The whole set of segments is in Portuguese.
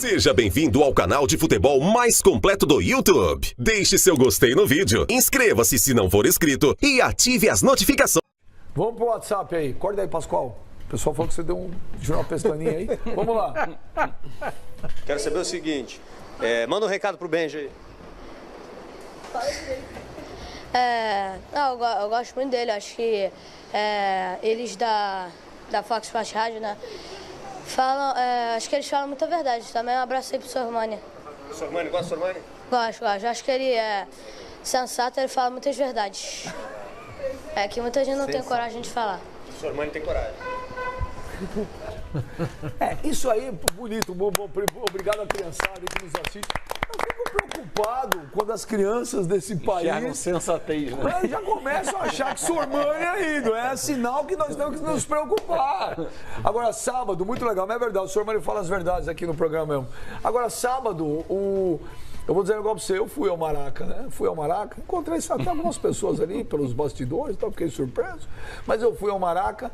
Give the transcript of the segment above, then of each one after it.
Seja bem-vindo ao canal de futebol mais completo do YouTube. Deixe seu gostei no vídeo, inscreva-se se não for inscrito e ative as notificações. Vamos pro WhatsApp aí. Acorda aí, Pascoal. O pessoal falou que você deu uma pestaninha aí. Vamos lá. Quero saber o seguinte. Manda um recado pro Benji aí. Eu gosto muito dele. Acho que eles da Fox Sports Rádio, né? Falam, acho que eles falam muita verdade. Também um abraço aí pro Sormani. Sormani, gosta do Sormani? Gosto. Acho que ele é sensato, ele fala muitas verdades. Que muita gente não tem coragem de falar. O Sormani tem coragem. Isso aí é bonito. Obrigado à criançada que nos assiste. Eu fico preocupado quando as crianças desse país sensatez, né? já começam a achar que Sormani é ídolo. É sinal que nós temos que nos preocupar. Agora, sábado, muito legal, não é verdade? O Sormani fala as verdades aqui no programa mesmo. Agora, sábado, eu vou dizer um negócio pra você, eu fui ao Maraca, né? Fui ao Maraca, encontrei até algumas pessoas ali pelos bastidores, então fiquei surpreso. Mas eu fui ao Maraca.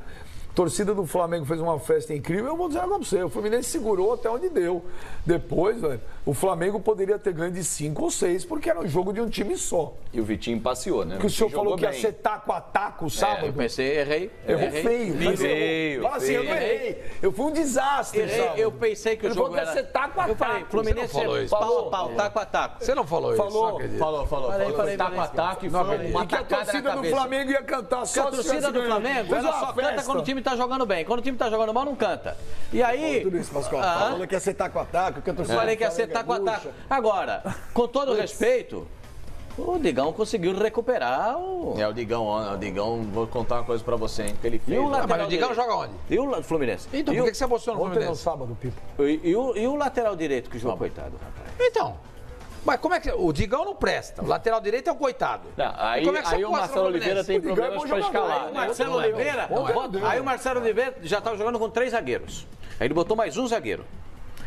A torcida do Flamengo fez uma festa incrível. Eu vou dizer agora pra você, o Fluminense segurou até onde deu. Depois, velho, o Flamengo poderia ter ganho de 5 ou 6, porque era um jogo de um time só. E o Vitinho passeou, né? Porque o senhor falou que ia ser taco a taco sábado. Eu pensei, errei. Errou feio. Feio. Fala assim, eu não errei. Eu fui um desastre, sábado. Eu pensei que o jogo era... Ele falou que ia ser taco a taco. Eu falei, Fluminense falou isso. pau a pau, taco a taco. Você não falou isso? Falou. Falei, taco a taco e foi uma E que a tacada na torcida do cabeça. Flamengo ia cantar só Porque a torcida do Flamengo, ela só canta quando o time tá jogando bem. Quando o time tá jogando mal, não canta. E aí... Tudo isso, Pascoal. Falou que ia ser taco a taco. Falei que ia ser taco a taco. Agora, com todo o respeito, o Digão conseguiu recuperar o... O Digão, vou contar uma coisa pra você, hein? Que ele fez. Mas o Digão joga onde? E o Fluminense? Então, por que você apostou no Ontem no Fluminense? sábado, Pipo. E o lateral direito que jogou, coitado, rapaz. Então, mas como é que... O Digão não presta, o lateral direito é um coitado. Não, aí E como é que você aí o aposta Marcelo no Oliveira Fluminense? tem O Digão é problemas bom pra jogador. escalar. Aí o Marcelo não é bom. Oliveira, Bom aí o Marcelo Oliveira já estava jogando com 3 zagueiros. Aí ele botou mais um zagueiro.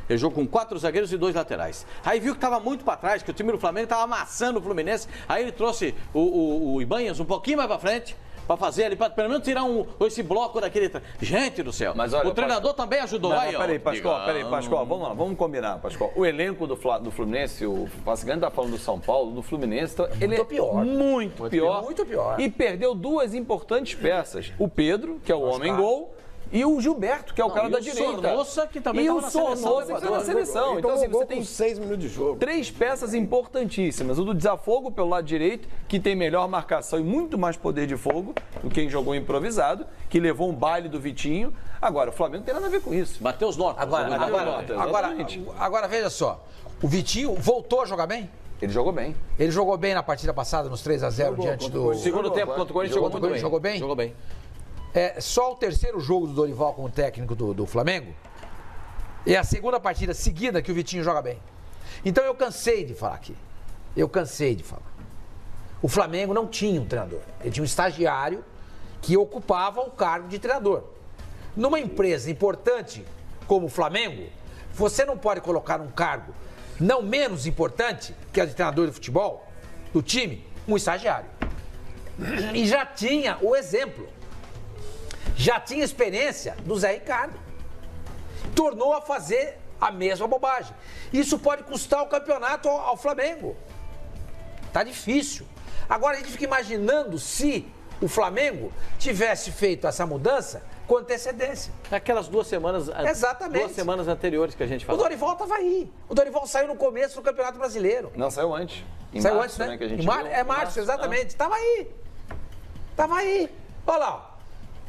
Ele jogou com 4 zagueiros e 2 laterais. Aí viu que estava muito para trás, que o time do Flamengo estava amassando o Fluminense. Aí ele trouxe o Ibanhas um pouquinho mais para frente, para fazer ali, para pelo menos tirar esse bloco daquele... Gente do céu, Mas olha, o treinador também ajudou. Não, aí, ó. peraí, Pascoal, vamos lá, vamos combinar, Pascoal. O elenco do Fluminense, o Pascagani tá falando do São Paulo, do Fluminense, ele é pior. muito pior. Muito pior. E perdeu 2 importantes peças. O Pedro, que é o homem-gol, e o Gilberto, que é o cara da direita. Sornosa, que também e tava o na seleção Sornosa, do que tá na Equador. seleção. Então, assim, você tem 6 minutos de jogo. 3 peças importantíssimas. O do Desafogo pelo lado direito, que tem melhor marcação e muito mais poder de fogo do que quem jogou improvisado, que levou um baile do Vitinho. Agora, o Flamengo não tem nada a ver com isso. Mateus Norton. Agora veja só, o Vitinho voltou a jogar bem? Ele jogou bem. Ele jogou bem na partida passada, nos 3-0 diante do... Segundo tempo contra o Corinthians, jogou muito bem. Jogou bem? Jogou bem. É só o terceiro jogo do Dorival como técnico do Flamengo. É a segunda partida seguida que o Vitinho joga bem. Então eu cansei de falar aqui. O Flamengo não tinha um treinador. Ele tinha um estagiário que ocupava o cargo de treinador. Numa empresa importante como o Flamengo, você não pode colocar um cargo não menos importante que a de treinador de futebol, do time, um estagiário. E já tinha o exemplo. Já tinha experiência do Zé Ricardo. Tornou a fazer a mesma bobagem. Isso pode custar o campeonato ao Flamengo. Tá difícil. Agora a gente fica imaginando se o Flamengo tivesse feito essa mudança com antecedência. Aquelas 2 semanas... Exatamente. 2 semanas anteriores que a gente O falou. Dorival estava aí. O Dorival saiu no começo do Campeonato Brasileiro. Não, saiu antes. Em Saiu março, antes, né? Que a gente É março, exatamente. Estava aí. Olha lá.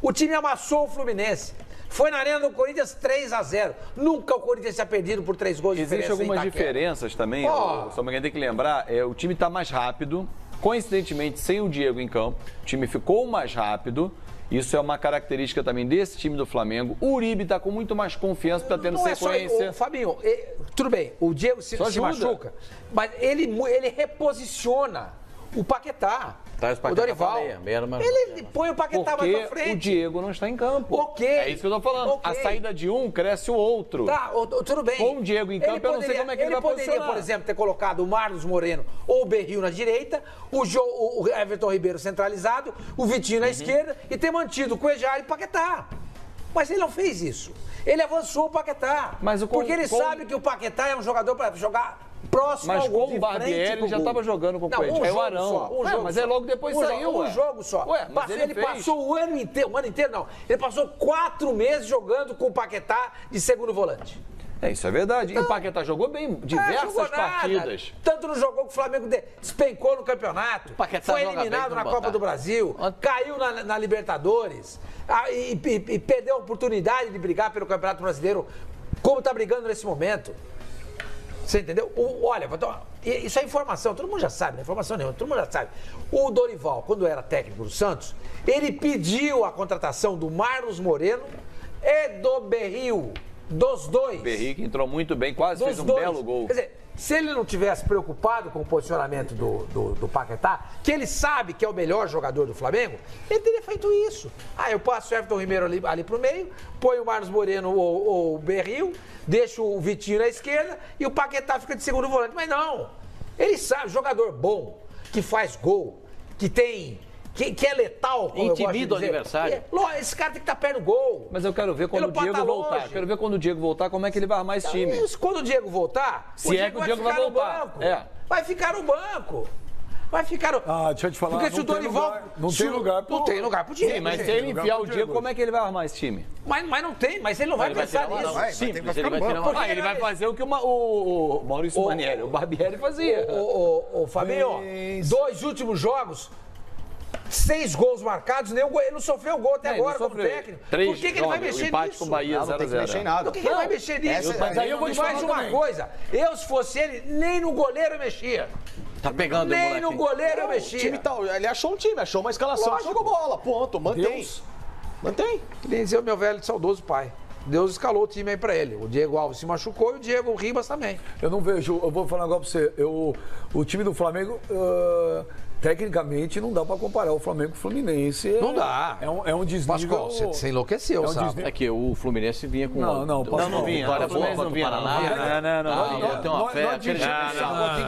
O time amassou o Fluminense. Foi na Arena do Corinthians 3-0. Nunca o Corinthians tinha perdido por 3 gols de diferença. Existem algumas em Itaquera. diferenças também. Só alguém tem que lembrar, o time está mais rápido. Coincidentemente, sem o Diego em campo, o time ficou mais rápido. Isso é uma característica também desse time do Flamengo. O Uribe está com muito mais confiança, está tendo sequência. Fabinho, tudo bem, o Diego se machuca, mas ele reposiciona o Paquetá. Traz o O Paquetá Dorival. pra meia, Ele põe o Paquetá mais pra Porque frente. o Diego não está em campo. Ok. É isso que eu tô falando. Ok. A saída de um cresce o outro. Tá, tudo bem. Com o Diego em campo, eu não sei como é que ele vai poderia, posicionar. por exemplo, ter colocado o Marlos Moreno ou o Berril na direita, o Everton Ribeiro centralizado, o Vitinho na esquerda e ter mantido o Cuejá e o Paquetá. Mas ele não fez isso. Ele avançou o Paquetá. Mas porque ele sabe que o Paquetá é um jogador para jogar próximo Mas ao gol. com o Barbieri ele já estava jogando com o Não, Coelho. É o jogo Arão. só, um jogo Mas só. é logo depois saiu, Um jogo só. Ué, mas ele fez. passou o ano inteiro não. Ele passou 4 meses jogando com o Paquetá de segundo volante. Isso é verdade. E o Paquetá jogou bem diversas jogou nada. partidas. Tanto não jogou que o Flamengo despencou no campeonato. Paquetá Foi joga eliminado bem, na vamos Copa botar. do Brasil. Caiu na Libertadores. E perdeu a oportunidade de brigar pelo Campeonato Brasileiro como está brigando nesse momento. Você entendeu? Olha, isso é informação, todo mundo já sabe, não é informação nenhuma, todo mundo já sabe. O Dorival, quando era técnico do Santos, ele pediu a contratação do Marlos Moreno e do Berril, dos dois. Berri que entrou muito bem, quase fez um belo gol. Quer dizer, se ele não tivesse preocupado com o posicionamento do Paquetá, que ele sabe que é o melhor jogador do Flamengo, ele teria feito isso. Eu passo o Everton Ribeiro ali pro meio, põe o Marlos Moreno ou o Berril, deixo o Vitinho na esquerda e o Paquetá fica de segundo volante. Mas não, ele sabe, jogador bom, que faz gol, que é letal, como Intimida eu gosto de o dizer. adversário. Esse cara tem que estar perto do gol. Mas eu quero ver quando Ele o Diego tá voltar. longe. Quero ver quando o Diego voltar, como é que ele vai armar esse time. Isso, quando o Diego voltar, Se é que o Diego vai ficar no voltar. banco. É. Vai ficar no banco. Vai ficar no... Deixa eu te falar, Porque se o Dorival... não tem lugar pro... Não tem lugar pro Diego. Sim, mas gente. se ele enfiar o Diego Diego, como é que ele vai armar esse time? Mas não tem, mas ele não vai pensar nisso. Simples, ele vai tirar uma... Ele vai fazer o que o Maurício Manieri, o Barbieri fazia. Ô, Fabinho, 2 últimos jogos, 6 gols marcados, nem o gol, ele não sofreu gol até agora como técnico. 3 Por que ele vai mexer empate nisso? com o Bahia 0-0. Não tem que mexer em nada. Por que ele vai mexer nisso? Mas aí eu vou E te mais falar uma também. coisa, eu se fosse ele, nem no goleiro eu mexia. Tá pegando o Nem no moleque. goleiro eu O mexia. time tá, ele achou um time, achou uma escalação, Lógico. jogou bola, ponto, mantém. Deus. Mantém. Que nem dizer o meu velho e saudoso pai. Deus escalou o time aí pra ele. O Diego Alves se machucou e o Diego Ribas também. Eu não vejo, eu vou falar um negócio pra você. O time do Flamengo, tecnicamente, não dá pra comparar o Flamengo com o Fluminense. Não dá. É um desnível. Pascoal, você enlouqueceu, É um sabe? desnível. É que o Fluminense vinha com... Não, Pascoal. Não vinha. Vitória O Fluminense boa não vinha. contra o Paraná. Não. Tem uma fé.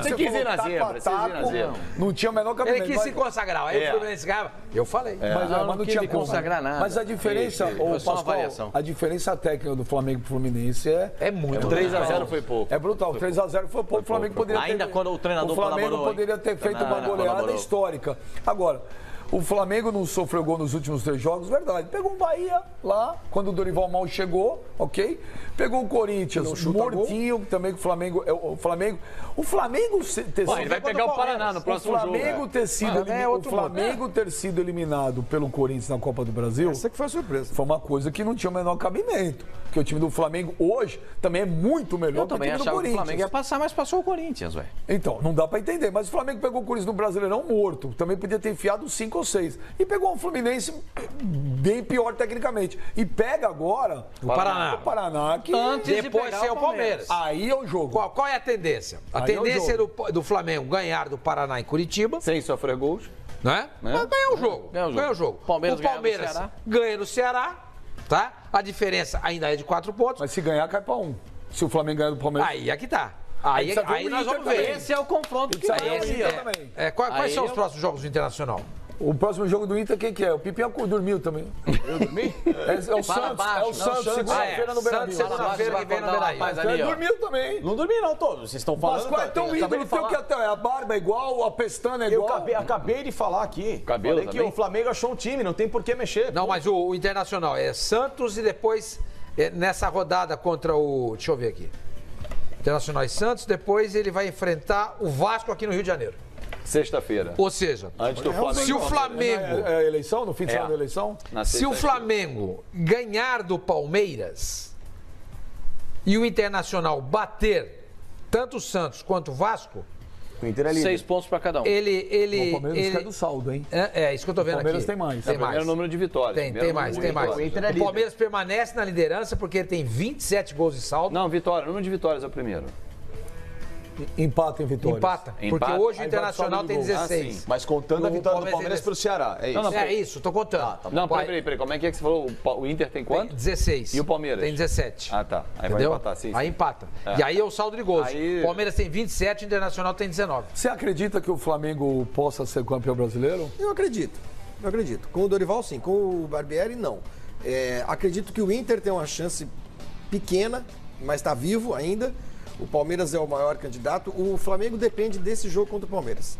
Tem que ir na zebra, Não tinha o menor cabimento. Ele quis se consagrar. Aí o Fluminense ganhava. Eu falei. Mas não quis tinha me como. consagrar nada. Mas a diferença, Foi só uma Pascoal, variação. a diferença técnica do Flamengo pro Fluminense É muito. 3-0 foi pouco. é brutal. 3-0 foi pouco. O Flamengo poderia ter... Ainda quando o treinador O Flamengo colaborou, hein? poderia ter feito uma Não, goleada colaborou. histórica. Agora, o Flamengo não sofreu gol nos últimos 3 jogos, verdade. Pegou o Bahia lá, quando o Dorival mal chegou, ok? Pegou o Corinthians, mortinho, também com o Flamengo. O Flamengo ter Ele vai pegar o Paraná no próximo jogo. O Flamengo ter sido eliminado pelo Corinthians na Copa do Brasil. Essa que foi a surpresa. Foi uma coisa que não tinha o menor cabimento. Porque o time do Flamengo hoje também é muito melhor Eu que o também time do achava que o Corinthians. Flamengo ia passar, mas passou o Corinthians, velho. Então, não dá pra entender. Mas o Flamengo pegou o Corinthians no Brasileirão morto. Também podia ter enfiado 5 ou 6. E pegou um Fluminense bem pior tecnicamente. E pega agora O Paraná. o Paraná, que Depois pegar sem o o Palmeiras. aí é o jogo. Qual é a tendência? A Aí é o tendência jogo. do Flamengo ganhar do Paraná em Curitiba, Sem sofrer gols. né? Mas ganhar o jogo. Ganhar o jogo. Palmeiras o ganha do Palmeiras Ceará. ganha no Ceará, tá? A diferença ainda é de 4 pontos. Mas se ganhar, cai pra 1. Se o Flamengo ganhar do Palmeiras. Aí é que tá. Aí precisa ver o nós Inter vamos ver. também. Esse é o confronto que Precisa vai ver o aí, Inter ó. também. Quais Aí são os eu- próximos jogos do Internacional? O próximo jogo do Inter, quem que é? O Pipiacu dormiu também. Eu dormi? É o Santos. baixo, É o Santos, Santos. segunda-feira no Beira-Rio. Santos, segunda-feira que vem no Beira-Rio. Rapaz, Ele ali, ó. dormiu também. Não dormi não, todos. Vocês estão falando. Pascoal é tão acabei ídolo de teu falar. que até a barba é igual, a pestana é Eu igual. acabei de falar aqui. Cabelo Falei que também? o Flamengo achou um time, não tem por que mexer. Não, mas o Internacional é Santos e depois, nessa rodada contra o... Deixa eu ver aqui. Internacional e Santos, depois ele vai enfrentar o Vasco aqui no Rio de Janeiro. Sexta-feira. Ou seja, Antes do Flamengo. se o Flamengo... É eleição? No fim de semana da eleição? Na Se o sexta-feira. Flamengo ganhar do Palmeiras e o Internacional bater tanto o Santos quanto o Vasco, O Inter é líder. 6 pontos pra cada um. O Palmeiras cai do saldo, hein? É isso que eu tô vendo O Palmeiras aqui. tem mais. Tem Primeiro mais. número de vitórias. Tem Primeiro mais, número tem de mais. vitórias. Inter é O líder. Palmeiras permanece na liderança porque ele tem 27 gols de saldo. Não, vitória. Número de vitórias é o primeiro. Empata em vitórias. Empata. Porque Empata. hoje o Aí vai Internacional pro tem saldo de gol. 16. Mas contando a No vitória do Palmeiras Palmeiras tem pro Ceará. É isso. Não, É isso, tô contando. Não, Vai. peraí. Como é que você falou? O Inter tem quanto? 16. E o Palmeiras? Tem 17. Ah, tá. Aí Entendeu? vai empatar, sim. Aí empata. E aí é o saldo de gols. Aí- O Palmeiras tem 27, o Internacional tem 19. Você acredita que o Flamengo possa ser campeão brasileiro? Eu acredito. Com o Dorival, sim. Com o Barbieri, não. Acredito que o Inter tem uma chance pequena, mas está vivo ainda. O Palmeiras é o maior candidato. O Flamengo depende desse jogo contra o Palmeiras.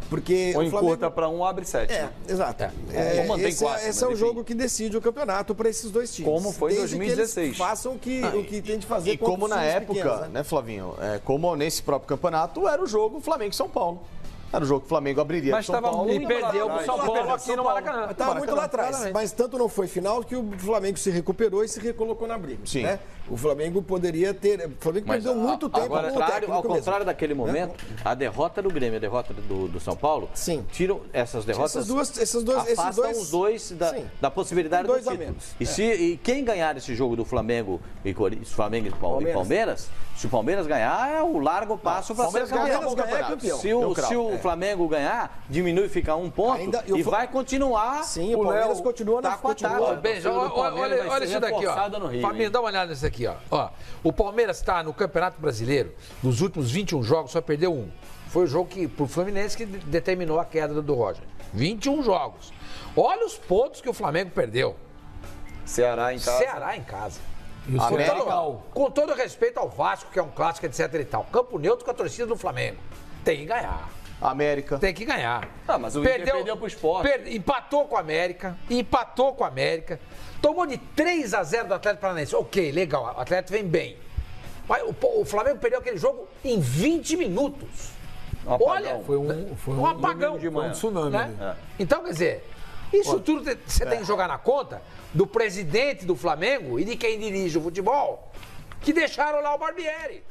Porque Ou o Flamengo... encurta para 1, abre 7. Exato. Ou mantém esse 4. esse é o jogo que decide o campeonato para esses dois times. Como foi em Desde 2016. Que eles façam o que tem de fazer E como na times época, pequenos, né, Flavinho? Como nesse próprio campeonato, era o jogo Flamengo e São Paulo. Era o jogo que o Flamengo abriria Mas pro São estava Paulo. muito E perdeu pro São Paulo aqui no Maracanã. Estava muito lá atrás, mas tanto não foi final que o Flamengo se recuperou e se recolocou na briga. Sim. Né? O Flamengo poderia ter. O Flamengo perdeu muito tempo com o técnico Ao mesmo. contrário daquele momento, a derrota do Grêmio, a derrota do São Paulo, Sim. tiram essas derrotas. Esses afastam os dois Sim. da possibilidade Dois do a título. menos. E quem ganhar esse jogo do Flamengo e Palmeiras, se o Palmeiras ganhar, é o largo passo para ser campeão. campeão. Se o Flamengo ganhar, diminui, fica 1 ponto e vai continuar. Sim, o Palmeiras continua na continua. Benja, olha isso daqui, ó. Família, dá uma olhada nisso aqui, ó. O Palmeiras está no Campeonato Brasileiro, nos últimos 21 jogos, só perdeu 1. Foi o jogo pro Fluminense que determinou a queda do Roger. 21 jogos. Olha os pontos que o Flamengo perdeu. Ceará em casa. Ceará em casa. E o América. Com todo respeito ao Vasco, que é um clássico, etc e tal. Campo neutro com a torcida do Flamengo. Tem que ganhar. América. Tem que ganhar. Mas o Inter perdeu pro Sport. Empatou com a América. Tomou de 3-0 do Atlético Paranaense. Ok, legal. O Atlético vem bem. Mas o Flamengo perdeu aquele jogo em 20 minutos. Olha, Foi um apagão. de manhã. Foi um tsunami. Né? ali. Então, quer dizer, isso tudo você tem que jogar na conta do presidente do Flamengo e de quem dirige o futebol, que deixaram lá o Barbieri.